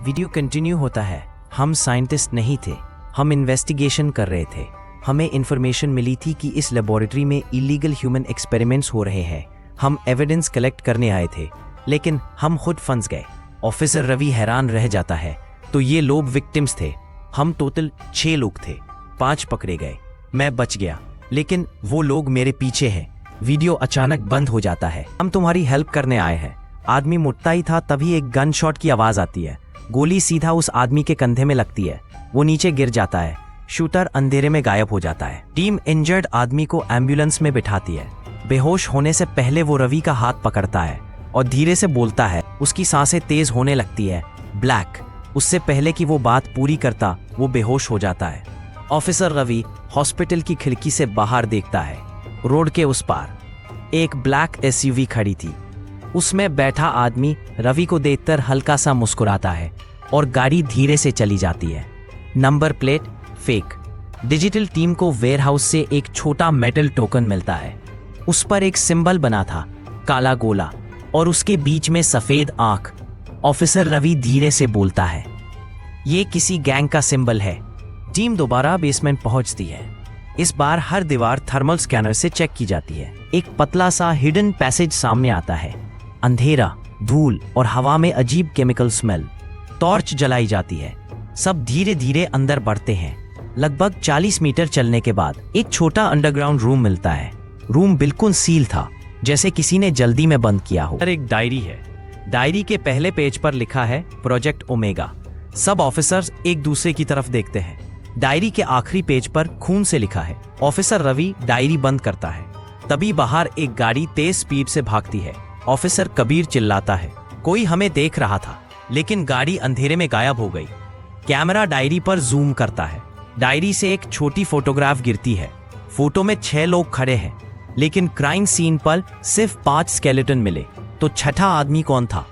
Video continue होता है। हम साइंटिस्ट नहीं थे, हम इन्वेस्टिगेशन कर रहे थे। हमें इन्फॉर्मेशन मिली थी कि इस लेबोरेटरी में इलीगल ह्यूमन एक्सपेरिमेंट्स हो रहे हैं। हम एविडेंस कलेक्ट करने आए थे, लेकिन हम खुद फंस गए। ऑफिसर रवि हैरान रह जाता है। तो ये लोग विक्टिम्स थे। हम टोटल 6 लोग थे, 5 पकड़े गए, मैं बच गया, लेकिन वो लोग मेरे पीछे हैं। वीडियो अचानक बंद हो जाता है। हम तुम्हारी हेल्प करने आए हैं। आदमी मुड़ता ही था, तभी एक गन शॉट की आवाज आती है। गोली सीधा उस आदमी के कंधे में लगती है। वो नीचे गिर जाता है। शूटर अंधेरे में गायब हो जाता है। टीम इंजर्ड आदमी को एम्बुलेंस में बिठाती है। बेहोश होने से पहले वो रवि का हाथ पकड़ता है और धीरे से बोलता है। उसकी सांसें तेज होने लगती है। ब्लैक। उससे पहले कि वो बात पूरी करता, वो बेहोश हो जाता है। ऑफिसर रवि हॉस्पिटल की खिड़की से बाहर देखता है। रोड के उस पार एक ब्लैक एसयूवी खड़ी थी। उसमें बैठा आदमी रवि को देखकर हल्का सा मुस्कुराता है और गाड़ी धीरे से चली जाती है। Number plate fake. Digital team को वेयरहाउस से एक छोटा मेटल टोकन मिलता है। उस पर एक सिंबल बना था, काला गोला, और उसके बीच में सफेद आंख। ऑफिसर रवि धीरे से बोलता है, ये किसी गैंग का सिंबल है। टीम दोबारा बेसमेंट पहुंचती है। इस बार हर दीवार थर्मल स्कैनर से चेक की जाती है। एक पतला सा हिडन पैसेज सामने आता है। अंधेरा, धूल और हवा में अजीब केमिकल स्मेल। टॉर्च जलाई जाती है। सब धीरे धीरे अंदर बढ़ते हैं। लगभग 40 मीटर चलने के बाद एक छोटा अंडरग्राउंड रूम मिलता है। रूम बिल्कुल सील था, जैसे किसी ने जल्दी में बंद किया हो। एक डायरी है। डायरी के पहले पेज पर लिखा है प्रोजेक्ट ओमेगा। सब ऑफिसर्स एक दूसरे की तरफ देखते हैं। डायरी के आखिरी पेज पर खून से लिखा है। ऑफिसर रवि डायरी बंद करता है। तभी बाहर एक गाड़ी तेज स्पीड से भागती है। ऑफिसर कबीर चिल्लाता है, कोई हमें देख रहा था, लेकिन गाड़ी अंधेरे में गायब हो गई। कैमरा डायरी पर जूम करता है। डायरी से एक छोटी फोटोग्राफ गिरती है। फोटो में 6 लोग खड़े हैं, लेकिन क्राइम सीन पर सिर्फ 5 स्केलेटन मिले। तो छठा आदमी कौन था?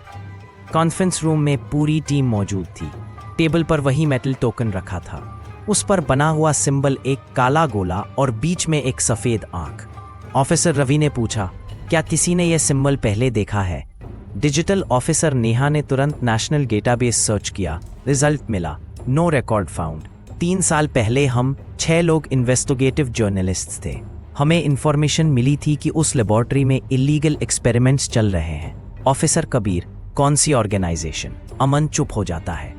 कॉन्फ्रेंस रूम में पूरी टीम मौजूद थी। टेबल पर वही मेटल टोकन रखा था। उस पर बना हुआ सिंबल एक काला गोला और बीच में एक सफेद आंख। ऑफिसर रवि ने पूछा, क्या किसी ने यह सिंबल पहले देखा है? डिजिटल ऑफिसर नेहा ने तुरंत नेशनल डेटाबेस सर्च किया। रिजल्ट मिला, नो रिकॉर्ड फाउंड। 3 साल पहले हम 6 लोग इन्वेस्टिगेटिव जर्नलिस्ट थे। हमें इंफॉर्मेशन मिली थी कि उस लेबोरेटरी में इलीगल एक्सपेरिमेंट्स चल रहे हैं। ऑफिसर कबीर, कौन सी ऑर्गेनाइजेशन? अमन चुप हो जाता है।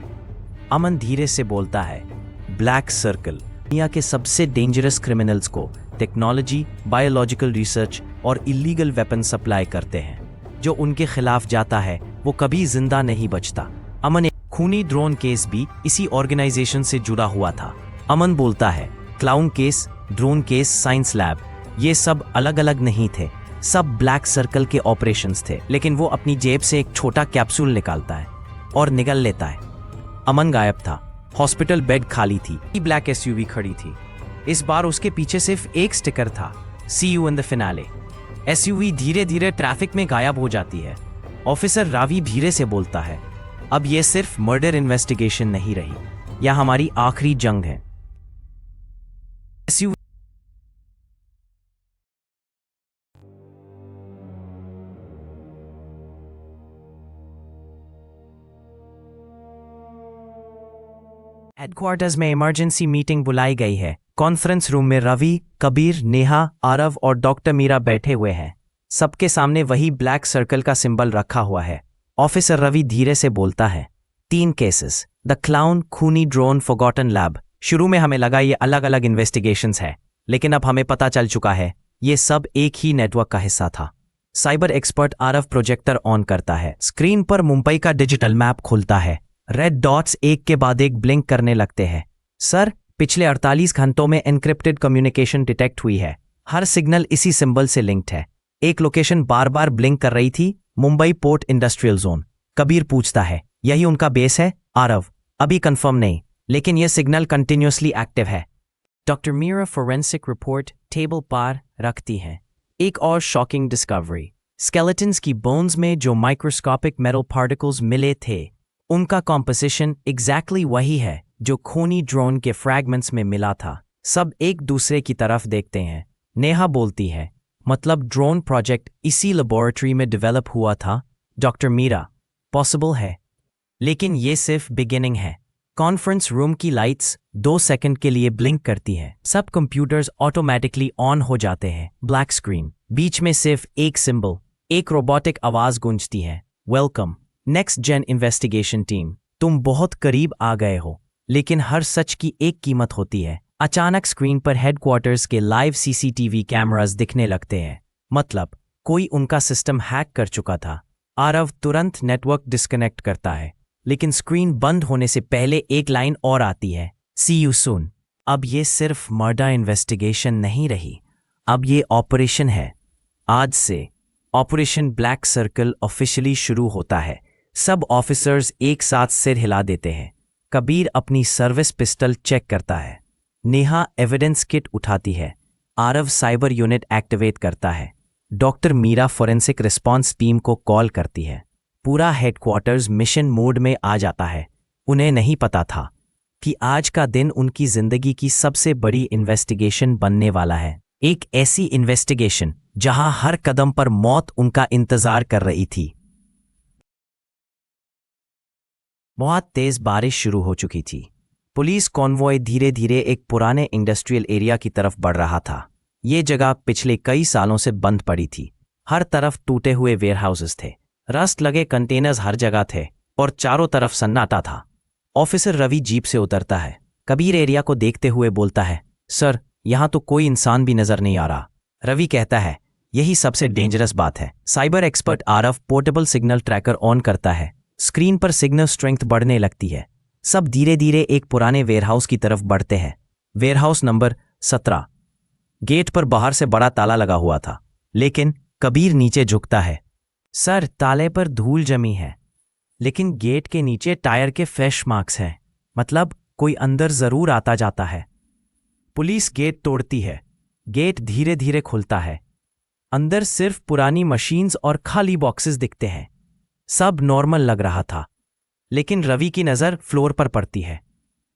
अमन धीरे से बोलता है, ब्लैक सर्कल। दुनिया के सबसे डेंजरस क्रिमिनल्स को टेक्नोलॉजी, बायोलॉजिकल रिसर्च और इलीगल वेपन सप्लाई करते हैं। जो उनके खिलाफ जाता है वो कभी जिंदा नहीं बचता। अमन, एक खूनी ड्रोन केस भी इसी ऑर्गेनाइजेशन से जुड़ा हुआ था। अमन बोलता है, clown case, drone case, science lab, ये सब अलग अलग नहीं थे। सब ब्लैक सर्कल के ऑपरेशंस थे। लेकिन वो अपनी जेब से एक छोटा कैप्सूल निकालता है और निगल लेता है। अमन गायब था। हॉस्पिटल बेड खाली थी। ब्लैक एसयूवी खड़ी थी। इस बार उसके पीछे सिर्फ एक स्टिकर था, see you in the finale. SUV धीरे धीरे ट्रैफिक में गायब हो जाती है। ऑफिसर रावी धीरे से बोलता है, अब यह सिर्फ मर्डर इन्वेस्टिगेशन नहीं रही, यह हमारी आखिरी जंग है। एसयूवी हेडक्वार्टर्स में इमरजेंसी मीटिंग बुलाई गई है। कॉन्फ्रेंस रूम में रवि, कबीर, नेहा, आरव और डॉक्टर मीरा बैठे हुए हैं। सबके सामने वही ब्लैक सर्कल का सिंबल रखा हुआ है। ऑफिसर रवि धीरे से बोलता है, 3 केसेस, द क्लाउन, खूनी ड्रोन, फॉरगॉटन लैब। शुरू में हमें लगा ये अलग अलग इन्वेस्टिगेशंस है, लेकिन अब हमें पता चल चुका है ये सब एक ही नेटवर्क का हिस्सा था। Cyber expert Aarav projector on करता है। स्क्रीन पर मुंबई का डिजिटल मैप खुलता है। रेड डॉट्स एक के बाद एक ब्लिंक करने लगते हैं। सर, पिछले 48 घंटों में एन्क्रिप्टेड कम्युनिकेशन डिटेक्ट हुई है। हर सिग्नल इसी सिंबल से लिंक्ड है। एक लोकेशन बार बार ब्लिंक कर रही थी, Mumbai port industrial zone. Kabir पूछता है, यही उनका बेस है? आरव, अभी कंफर्म नहीं, लेकिन यह सिग्नल कंटिन्यूसली एक्टिव है। Doctor Meera forensic report table पर रखती है। एक और शॉकिंग डिस्कवरी, स्केलेटन्स की बोन्स में जो माइक्रोस्कोपिक मेटल पार्टिकल्स मिले थे, उनका कॉम्पोजिशन एग्जैक्टली वही है जो खूनी ड्रोन के फ्रैगमेंट्स में मिला था। सब एक दूसरे की तरफ देखते हैं। नेहा बोलती है, मतलब ड्रोन प्रोजेक्ट इसी लेबोरेटरी में डेवलप हुआ था? डॉक्टर मीरा, पॉसिबल है, लेकिन ये सिर्फ बिगिनिंग है। कॉन्फ्रेंस रूम की लाइट्स 2 सेकंड के लिए ब्लिंक करती हैं। सब कंप्यूटर्स ऑटोमेटिकली ऑन हो जाते हैं। ब्लैक स्क्रीन, बीच में सिर्फ एक सिंबल, एक रोबोटिक आवाज गूंजती है, welcome next gen investigation team. तुम बहुत करीब आ गए हो, लेकिन हर सच की एक कीमत होती है। अचानक स्क्रीन पर हेडक्वार्टर्स के लाइव सीसीटीवी कैमरास दिखने लगते हैं। मतलब कोई उनका सिस्टम हैक कर चुका था। आरव तुरंत नेटवर्क डिस्कनेक्ट करता है, लेकिन स्क्रीन बंद होने से पहले एक लाइन और आती है, सी यू सून। अब ये सिर्फ मर्डर इन्वेस्टिगेशन नहीं रही, अब ये ऑपरेशन है। आज से ऑपरेशन ब्लैक सर्कल ऑफिशियली शुरू होता है। सब ऑफिसर्स एक साथ सिर हिला देते हैं। कबीर अपनी सर्विस पिस्टल चेक करता है। नेहा एविडेंस किट उठाती है। आरव साइबर यूनिट एक्टिवेट करता है। Doctor Meera forensic response team को कॉल करती है। पूरा हेडक्वार्टर्स मिशन मोड में आ जाता है। उन्हें नहीं पता था कि आज का दिन उनकी जिंदगी की सबसे बड़ी इन्वेस्टिगेशन बनने वाला है। एक ऐसी इन्वेस्टिगेशन जहां हर कदम पर मौत उनका इंतजार कर रही थी। बहुत तेज बारिश शुरू हो चुकी थी। पुलिस कॉन्वॉय धीरे धीरे एक पुराने इंडस्ट्रियल एरिया की तरफ बढ़ रहा था। ये जगह पिछले कई सालों से बंद पड़ी थी। हर तरफ टूटे हुए वेयरहाउसेस थे, रस्ट लगे कंटेनर्स हर जगह थे और चारों तरफ सन्नाटा था। ऑफिसर रवि जीप से उतरता है। कबीर एरिया को देखते हुए बोलता है, सर यहां तो कोई इंसान भी नजर नहीं आ रहा। रवि कहता है, यही सबसे डेंजरस बात है। Cyber expert Aarav portable signal tracker on करता है। स्क्रीन पर सिग्नल स्ट्रेंथ बढ़ने लगती है। सब धीरे धीरे एक पुराने वेयरहाउस की तरफ बढ़ते हैं। Warehouse number 17। गेट पर बाहर से बड़ा ताला लगा हुआ था, लेकिन कबीर नीचे झुकता है। सर ताले पर धूल जमी है, लेकिन गेट के नीचे टायर के फ्रेश मार्क्स हैं। मतलब कोई अंदर जरूर आता जाता है। पुलिस गेट तोड़ती है। गेट धीरे धीरे खुलता है। अंदर सिर्फ पुरानी मशीन्स और खाली बॉक्सेस दिखते हैं। सब नॉर्मल लग रहा था, लेकिन रवि की नज़र फ्लोर पर पड़ती है।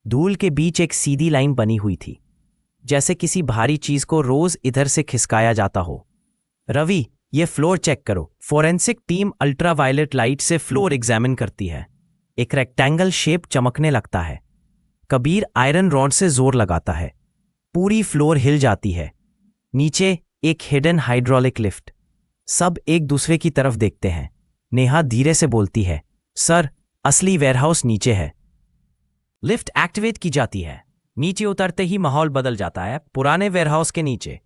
धूल के बीच एक सीधी लाइन बनी हुई थी, जैसे किसी भारी चीज को रोज इधर से खिसकाया जाता हो। रवि, ये फ्लोर चेक करो। फोरेंसिक टीम अल्ट्रावायलेट लाइट से फ्लोर एग्जामिन करती है। एक रेक्टेंगल शेप चमकने लगता है। कबीर आयरन रॉड से जोर लगाता है। पूरी फ्लोर हिल जाती है। नीचे एक हिडन हाइड्रोलिक लिफ्ट। सब एक दूसरे की तरफ देखते हैं। नेहा धीरे से बोलती है, सर असली वेयरहाउस नीचे है। लिफ्ट एक्टिवेट की जाती है। नीचे उतरते ही माहौल बदल जाता है। पुराने वेयरहाउस के नीचे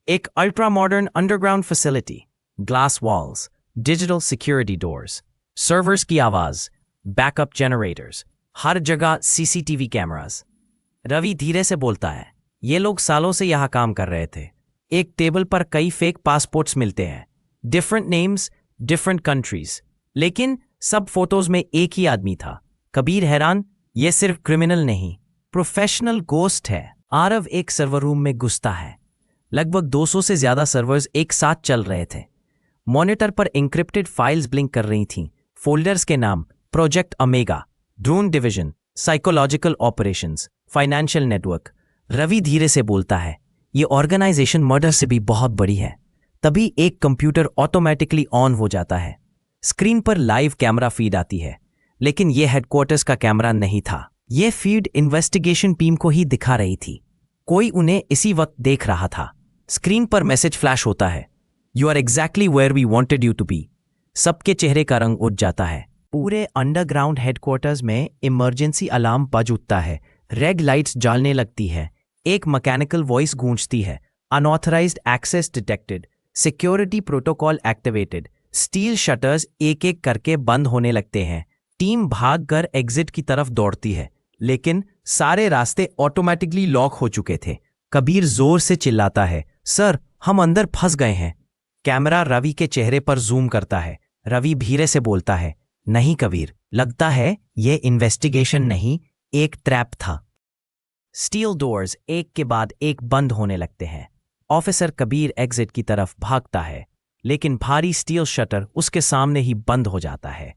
एक ultra modern underground facility, glass walls, digital security doors, servers की आवाज, बैकअप जनरेटर्स, हर जगह सीसीटीवी कैमरास। रवि धीरे से बोलता है, ये लोग सालों से यहां काम कर रहे थे। एक टेबल पर कई फेक पासपोर्ट्स मिलते हैं, डिफरेंट नेम्स, डिफरेंट कंट्रीज, लेकिन सब फोटोज में एक ही आदमी था। कबीर हैरान, ये सिर्फ क्रिमिनल नहीं, प्रोफेशनल गोस्ट है। आरव एक सर्वर रूम में घुसता है। लगभग 200 से ज्यादा सर्वर्स एक साथ चल रहे थे। मॉनिटर पर इंक्रिप्टेड फाइल्स ब्लिंक कर रही थीं। फोल्डर्स के नाम, project omega, drone division, psychological operations, financial network. Ravi धीरे से बोलता है, ये ऑर्गेनाइजेशन मर्डर से भी बहुत बड़ी है। तभी एक कंप्यूटर ऑटोमेटिकली ऑन हो जाता है। स्क्रीन पर लाइव कैमरा फीड आती है, लेकिन यह हेडक्वार्टर्स का कैमरा नहीं था। यह फीड इन्वेस्टिगेशन टीम को ही दिखा रही थी। कोई उन्हें इसी वक्त देख रहा था। स्क्रीन पर मैसेज फ्लैश होता है, you are exactly where we wanted you to be. सबके चेहरे का रंग उठ जाता है। पूरे अंडरग्राउंड हेडक्वार्टर्स में इमरजेंसी अलार्म बज उठता है। रेड लाइट्स जलने लगती है। एक मैकेनिकल वॉइस गूंजती है, unauthorised access detected, security protocol activated. Steel shutters एक एक करके बंद होने लगते हैं। टीम भागकर एग्जिट की तरफ दौड़ती है, लेकिन सारे रास्ते ऑटोमेटिकली लॉक हो चुके थे। कबीर जोर से चिल्लाता है, सर हम अंदर फंस गए हैं। कैमरा रवि के चेहरे पर जूम करता है। रवि धीरे से बोलता है, नहीं कबीर, लगता है यह इन्वेस्टिगेशन नहीं, एक ट्रैप था। स्टील डोर्स एक के बाद एक बंद होने लगते हैं। ऑफिसर कबीर एग्जिट की तरफ भागता है, लेकिन भारी स्टील शटर उसके सामने ही बंद हो जाता है।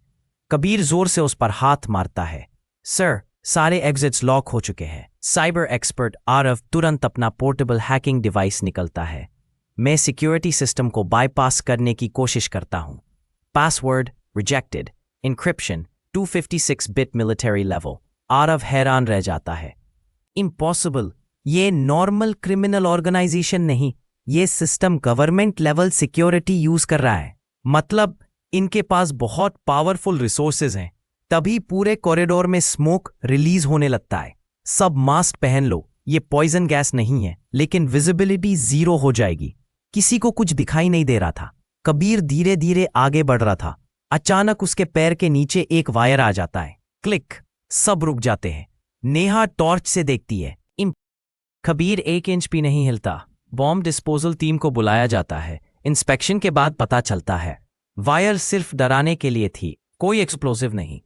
कबीर जोर से उस पर हाथ मारता है। सर, सारे एग्जिट्स लॉक हो चुके हैं। साइबर एक्सपर्ट आरव तुरंत अपना पोर्टेबल हैकिंग डिवाइस निकलता है। मैं सिक्योरिटी सिस्टम को बाईपास करने की कोशिश करता हूं। Password rejected, encryption 256 bit military level. Aarav हैरान रह जाता है। इम्पॉसिबल, ये नॉर्मल क्रिमिनल ऑर्गेनाइजेशन नहीं, ये system government level security use कर रहा है। मतलब इनके पास बहुत पावरफुल रिसोर्सेज हैं। तभी पूरे कॉरिडोर में स्मोक रिलीज होने लगता है। सब मास्क पहन लो, ये पॉइजन गैस नहीं है, लेकिन विजिबिलिटी 0 हो जाएगी। किसी को कुछ दिखाई नहीं दे रहा था। कबीर धीरे धीरे आगे बढ़ रहा था। अचानक उसके पैर के नीचे एक वायर आ जाता है। क्लिक, सब रुक जाते हैं। नेहा टॉर्च से देखती है। कबीर 1 इंच भी नहीं हिलता। बॉम्ब डिस्पोजल टीम को बुलाया जाता है। इंस्पेक्शन के बाद पता चलता है वायर सिर्फ डराने के लिए थी, कोई एक्सप्लोसिव नहीं।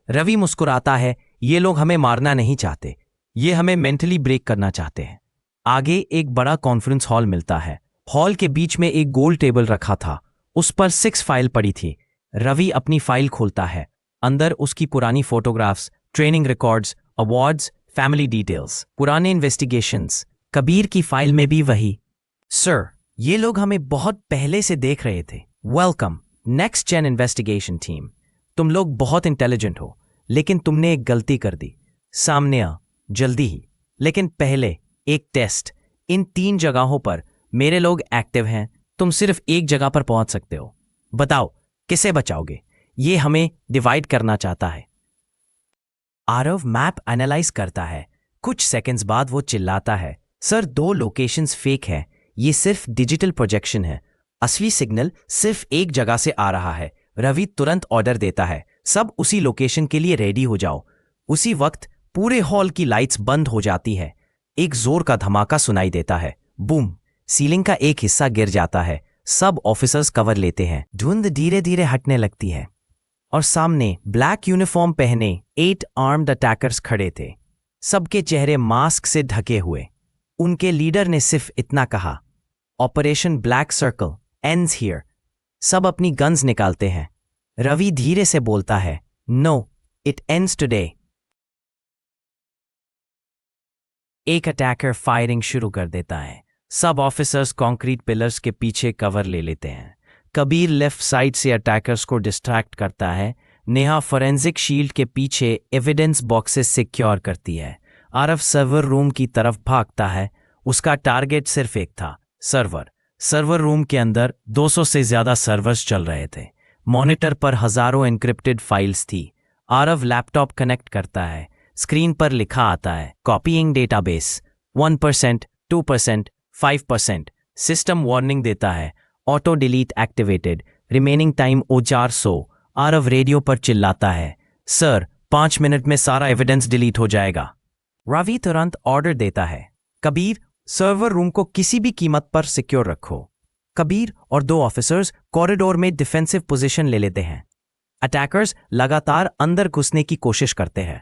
रवि मुस्कुराता है, ये लोग हमें मारना नहीं चाहते, ये हमें मेंटली ब्रेक करना चाहते हैं। आगे एक बड़ा कॉन्फ्रेंस हॉल मिलता है। हॉल के बीच में एक गोल टेबल रखा था, उस पर 6 फाइल पड़ी थी। रवि अपनी फाइल खोलता है। अंदर उसकी पुरानी photographs, training records, awards, family details, पुराने इन्वेस्टिगेशंस। कबीर की फाइल में भी वही। सर, ये लोग हमें बहुत पहले से देख रहे थे। Welcome next gen investigation team. तुम लोग बहुत इंटेलिजेंट हो, लेकिन तुमने एक गलती कर दी। सामने आ, जल्दी ही। लेकिन पहले एक टेस्ट। इन 3 जगहों पर मेरे लोग एक्टिव हैं, तुम सिर्फ एक जगह पर पहुंच सकते हो। बताओ किसे बचाओगे? ये हमें डिवाइड करना चाहता है। आरव मैप एनालाइज करता है। कुछ सेकंड्स बाद वो चिल्लाता है, सर 2 लोकेशंस फेक है, ये सिर्फ डिजिटल प्रोजेक्शन है। असली सिग्नल सिर्फ एक जगह से आ रहा है। रवि तुरंत ऑर्डर देता है, सब उसी लोकेशन के लिए रेडी हो जाओ। उसी वक्त पूरे हॉल की लाइट्स बंद हो जाती है। एक जोर का धमाका सुनाई देता है। बूम, सीलिंग का एक हिस्सा गिर जाता है। सब ऑफिसर्स कवर लेते हैं। धुंध धीरे धीरे हटने लगती है और सामने ब्लैक यूनिफॉर्म पहने 8 आर्म्ड अटैकर्स खड़े थे। सबके चेहरे मास्क से ढके हुए। उनके लीडर ने सिर्फ इतना कहा, operation black circle ends here. सब अपनी गन्स निकालते हैं। रवि धीरे से बोलता है, नो, इट एंड्स टुडे। एक अटैकर फायरिंग शुरू कर देता है। सब ऑफिसर्स कंक्रीट पिलर्स के पीछे कवर ले लेते हैं। कबीर लेफ्ट साइड से अटैकर्स को डिस्ट्रैक्ट करता है। नेहा फोरेंसिक शील्ड के पीछे एविडेंस बॉक्सेस सिक्योर करती है। आरव सर्वर रूम की तरफ भागता है। उसका टारगेट सिर्फ एक था, सर्वर रूम के अंदर 200 से ज्यादा सर्वर्स चल रहे थे। मॉनिटर पर हजारों एन्क्रिप्टेड फाइल्स थी। आरव लैपटॉप कनेक्ट करता है। स्क्रीन पर लिखा आता है, कॉपीइंग डेटाबेस 1%, 2%, 5%। सिस्टम वार्निंग देता है, auto delete activated, remaining time 400। Aarav radio पर चिल्लाता है, सर 5 मिनट में सारा एविडेंस डिलीट हो जाएगा। रवि तुरंत ऑर्डर देता है, कबीर सर्वर रूम को किसी भी कीमत पर सिक्योर रखो। कबीर और 2 ऑफिसर्स कॉरिडोर में डिफेंसिव पोजीशन ले लेते हैं। अटैकर्स लगातार अंदर घुसने की कोशिश करते हैं।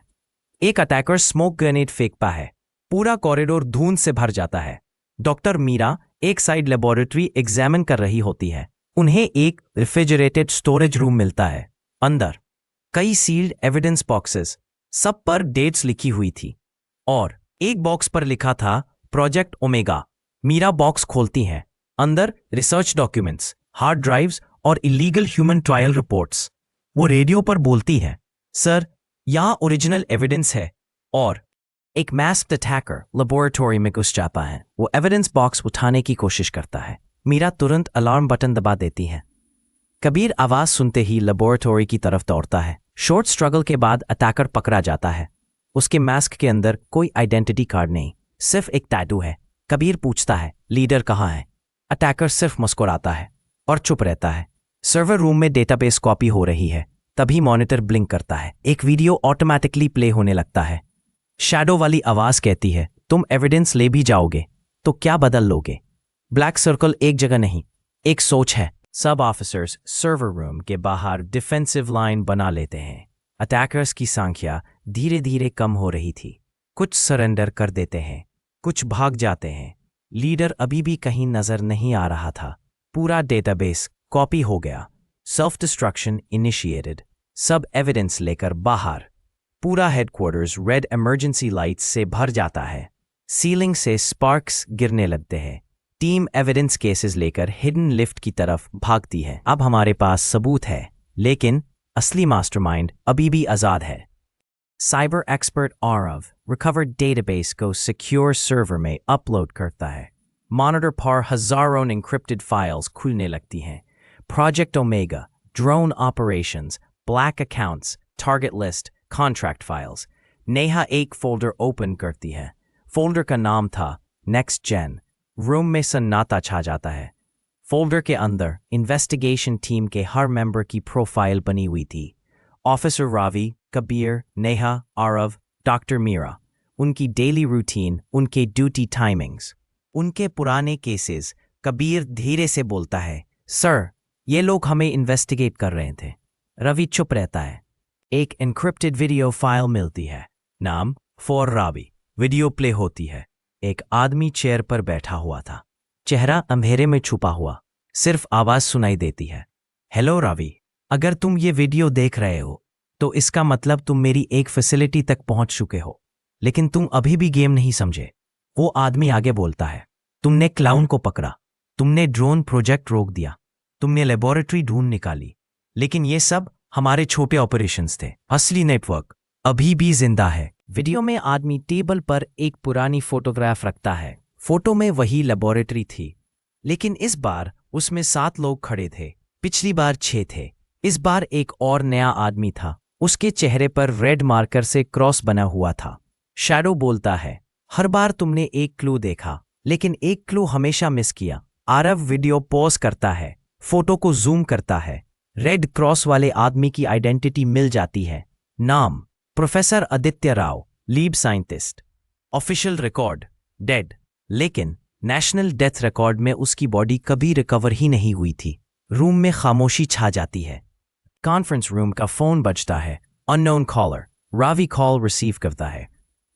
एक अटैकर स्मोक ग्रेनेड फेंकता है। पूरा कॉरिडोर धूंध से भर जाता है। डॉक्टर मीरा एक साइड लेबोरेटरी एग्जामिन कर रही होती है। उन्हें एक रेफ्रिजरेटेड स्टोरेज रूम मिलता है। अंदर कई सील्ड एविडेंस बॉक्सेस, सब पर डेट्स लिखी हुई थी और एक बॉक्स पर लिखा था प्रोजेक्ट ओमेगा। मीरा बॉक्स खोलती है। अंदर रिसर्च डॉक्यूमेंट्स, हार्ड ड्राइव्स और इलीगल ह्यूमन ट्रायल रिपोर्ट्स। वो रेडियो पर बोलती है, सर यहां ओरिजिनल एविडेंस है। और एक मास्क्ड अटैकर लेबोरेटरी में घुस जाता है। वो एविडेंस बॉक्स उठाने की कोशिश करता है। मीरा तुरंत अलार्म बटन दबा देती है। कबीर आवाज सुनते ही लेबोरेटरी की तरफ दौड़ता है। शॉर्ट स्ट्रगल के बाद अटैकर पकड़ा जाता है। उसके मास्क के अंदर कोई आइडेंटिटी कार्ड नहीं, सिर्फ एक टैटू है। कबीर पूछता है, लीडर कहाँ है? अटैकर सिर्फ मुस्कुराता है और चुप रहता है। सर्वर रूम में डेटाबेस कॉपी हो रही है। तभी मॉनिटर ब्लिंक करता है। एक वीडियो ऑटोमेटिकली प्ले होने लगता है। शैडो वाली आवाज कहती है, तुम एविडेंस ले भी जाओगे तो क्या बदल लोगे? ब्लैक सर्कल एक जगह नहीं, एक सोच है। सब ऑफिसर्स सर्वर रूम के बाहर डिफेंसिव लाइन बना लेते हैं। अटैकर्स की संख्या धीरे धीरे कम हो रही थी। कुछ सरेंडर कर देते हैं, कुछ भाग जाते हैं। लीडर अभी भी कहीं नजर नहीं आ रहा था। पूरा डेटाबेस कॉपी हो गया। Self destruction initiated. सब एविडेंस लेकर बाहर। पूरा हेडक्वार्टर्स रेड इमरजेंसी लाइट्स से भर जाता है। सीलिंग से स्पार्क्स गिरने लगते हैं। टीम एविडेंस केसेस लेकर हिडन लिफ्ट की तरफ भागती है। अब हमारे पास सबूत है, लेकिन असली मास्टरमाइंड अभी भी आजाद है। Cyber expert Aarav recovered database को सिक्योर सर्वर में अपलोड करता है। मॉनिटर पर हजारों एन्क्रिप्टेड फाइल्स खुलने लगती हैं। Project omega, drone operations, black accounts, target list, contract files. Neha एक फोल्डर ओपन करती है। फोल्डर का नाम था नेक्स्ट जेन। रूम में सन्नाटा छा जाता है। फोल्डर के अंदर इन्वेस्टिगेशन टीम के हर मेंबर की प्रोफाइल बनी हुई थी। ऑफिसर रावी, कबीर, नेहा, आरव, डॉक्टर मीरा, उनकी डेली रूटीन, उनके ड्यूटी टाइमिंग्स, उनके पुराने केसेस। कबीर धीरे से बोलता है, सर, ये लोग हमें इन्वेस्टिगेट कर रहे थे। रवि चुप रहता है। एक एन्क्रिप्टेड वीडियो फाइल मिलती है। नाम फॉर रावी। वीडियो प्ले होती है। एक आदमी चेयर पर बैठा हुआ था। चेहरा अंधेरे में छुपा हुआ, सिर्फ आवाज सुनाई देती है। हेलो रावी, अगर तुम ये वीडियो देख रहे हो तो इसका मतलब तुम मेरी एक फैसिलिटी तक पहुंच चुके हो, लेकिन तुम अभी भी गेम नहीं समझे। वो आदमी आगे बोलता है, तुमने क्लाउन को पकड़ा, तुमने ड्रोन प्रोजेक्ट रोक दिया, तुमने लेबोरेटरी ढूंढ निकाली, लेकिन ये सब हमारे छोटे ऑपरेशंस थे। असली नेटवर्क अभी भी जिंदा है। वीडियो में आदमी टेबल पर एक पुरानी फोटोग्राफ रखता है। फोटो में वही लेबोरेटरी थी, लेकिन इस बार उसमें 7 लोग खड़े थे। पिछली बार 6 थे। इस बार एक और नया आदमी था। उसके चेहरे पर रेड मार्कर से क्रॉस बना हुआ था। शैडो बोलता है, हर बार तुमने एक क्लू देखा, लेकिन एक क्लू हमेशा मिस किया। आरव वीडियो पॉज करता है, फोटो को जूम करता है। रेड क्रॉस वाले आदमी की आइडेंटिटी मिल जाती है। नाम professor Aditya Rao, lead scientist. Official record dead, लेकिन नेशनल डेथ रिकॉर्ड में उसकी बॉडी कभी रिकवर ही नहीं हुई थी। रूम में खामोशी छा जाती है। कॉन्फ्रेंस रूम का फोन बजता है। Unknown caller. Ravi call receive करता है।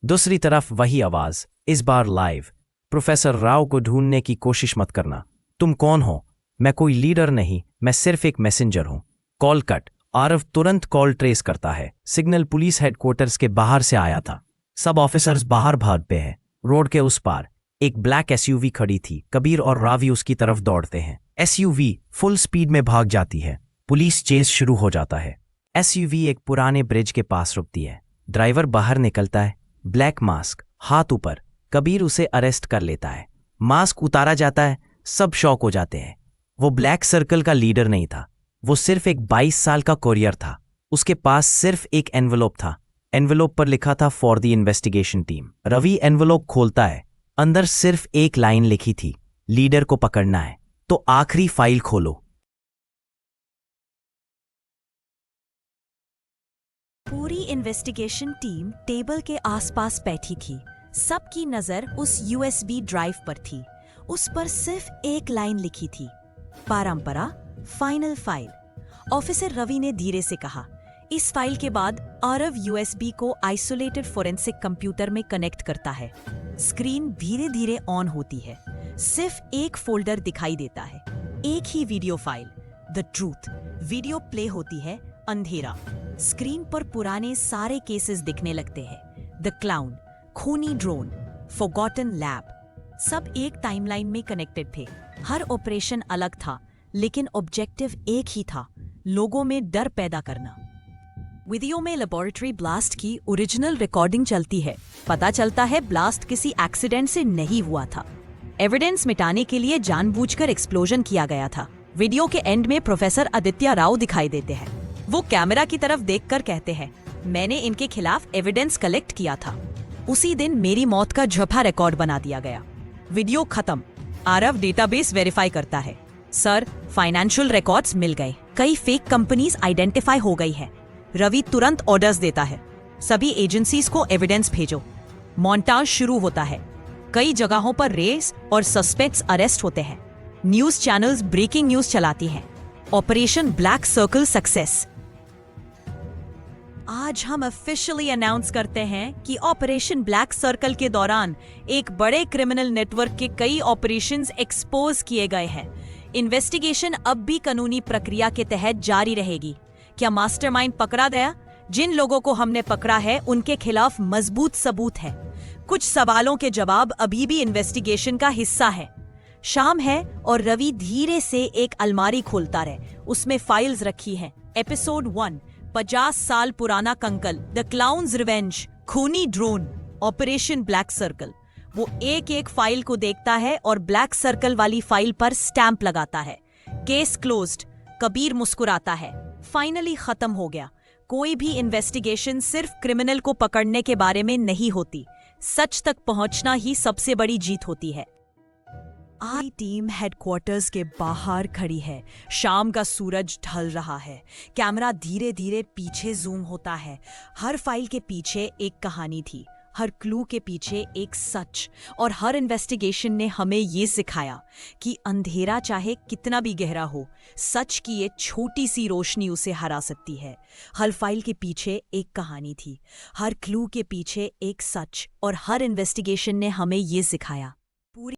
दूसरी तरफ वही आवाज, इस बार लाइव। प्रोफेसर राव को ढूंढने की कोशिश मत करना। तुम कौन हो? मैं कोई लीडर नहीं, मैं सिर्फ एक मैसेंजर हूं। Call cut. आरव तुरंत कॉल ट्रेस करता है। सिग्नल पुलिस हेडक्वार्टर्स के बाहर से आया था। सब ऑफिसर्स बाहर भाग पे हैं। रोड के उस पार एक ब्लैक एसयूवी खड़ी थी। कबीर और रावी उसकी तरफ दौड़ते हैं। एसयूवी फुल स्पीड में भाग जाती है। पुलिस चेस शुरू हो जाता है। एसयूवी एक पुराने ब्रिज के पास रुकती है। ड्राइवर बाहर निकलता है, ब्लैक मास्क, हाथ ऊपर। कबीर उसे अरेस्ट कर लेता है। मास्क उतारा जाता है। सब शॉक हो जाते हैं। वो ब्लैक सर्कल का लीडर नहीं था, वो सिर्फ एक 22 साल का कोरियर था। उसके पास सिर्फ एक एनवेलोप था। एनवेलोप पर लिखा था for the investigation team. Ravi envelope खोलता है। अंदर सिर्फ एक लाइन लिखी थी, लीडर को पकड़ना है तो आखिरी फाइल खोलो। पूरी इन्वेस्टिगेशन टीम टेबल के आसपास बैठी थी। सबकी नजर उस यूएसबी ड्राइव पर थी। उस पर सिर्फ एक लाइन लिखी थी, परंपरा फाइनल फाइल। ऑफिसर रवि ने धीरे से कहा, इस फाइल के बाद आरव यूएसबी को आइसोलेटेड फोरेंसिक कंप्यूटर में कनेक्ट करता है। स्क्रीन धीरे धीरे ऑन होती है। सिर्फ एक फोल्डर दिखाई देता है, एक ही video file, the truth. Video play होती है। अंधेरा। स्क्रीन पर पुराने सारे केसेस दिखने लगते हैं। द क्लाउन, खूनी ड्रोन, फॉरगॉटन लैब, सब एक टाइमलाइन में कनेक्टेड थे। हर ऑपरेशन अलग था, लेकिन ऑब्जेक्टिव एक ही था, लोगों में डर पैदा करना। वीडियो में लेबोरेटरी ब्लास्ट की ओरिजिनल रिकॉर्डिंग चलती है। पता चलता है ब्लास्ट किसी एक्सीडेंट से नहीं हुआ था। एविडेंस मिटाने के लिए जानबूझकर एक्सप्लोजन किया गया था। वीडियो के एंड में प्रोफेसर आदित्य राव दिखाई देते हैं। वो कैमरा की तरफ देखकर कहते हैं, मैंने इनके खिलाफ एविडेंस कलेक्ट किया था। उसी दिन मेरी मौत का झूठा रिकॉर्ड बना दिया गया। वीडियो खत्म। आरव डेटाबेस वेरीफाई करता है। सर, फाइनेंशियल रिकॉर्ड्स मिल गए। कई फेक कंपनीज आइडेंटिफाई हो गई है। रवि तुरंत ऑर्डर्स देता है, सभी एजेंसीज को एविडेंस भेजो। मॉन्टाज शुरू होता है। कई जगहों पर रेस और सस्पेक्ट्स अरेस्ट होते हैं। न्यूज चैनल्स ब्रेकिंग न्यूज चलाती हैं। Operation black circle success. आज हम ऑफिशियली अनाउंस करते हैं कि ऑपरेशन ब्लैक सर्कल के दौरान एक बड़े क्रिमिनल नेटवर्क के कई ऑपरेशंस एक्सपोज किए गए हैं। इन्वेस्टिगेशन अब भी कानूनी प्रक्रिया के तहत जारी रहेगी। क्या मास्टरमाइंड पकड़ा गया? जिन लोगों को हमने पकड़ा है उनके खिलाफ मजबूत सबूत है। कुछ सवालों के जवाब अभी भी इन्वेस्टिगेशन का हिस्सा है। शाम है और रवि धीरे से एक अलमारी खोलता है। उसमें फाइल्स रखी हैं। एपिसोड 1, 50 साल पुराना कंकल, द क्लाउन्स रिवेंज, खूनी ड्रोन, ऑपरेशन ब्लैक सर्कल। वो एक एक फाइल को देखता है और ब्लैक सर्कल वाली फाइल पर स्टैंप लगाता है। Case closed. कबीर मुस्कुराता है। फाइनली खत्म हो गया। कोई भी इन्वेस्टिगेशन सिर्फ क्रिमिनल को पकड़ने के बारे में नहीं होती, सच तक पहुंचना ही सबसे बड़ी जीत होती है। आई टीम हेडक्वार्टर्स के बाहर खड़ी है। शाम का सूरज ढल रहा है। कैमरा धीरे धीरे पीछे जूम होता है। हर फाइल के पीछे एक कहानी थी, हर क्लू के पीछे एक सच, और हर इन्वेस्टिगेशन ने हमें ये सिखाया कि अंधेरा चाहे कितना भी गहरा हो, सच की ये छोटी सी रोशनी उसे हरा सकती है। हर फाइल के पीछे एक कहानी थी, हर क्लू के पीछे एक सच, और हर इन्वेस्टिगेशन ने हमें ये सिखाया पूरी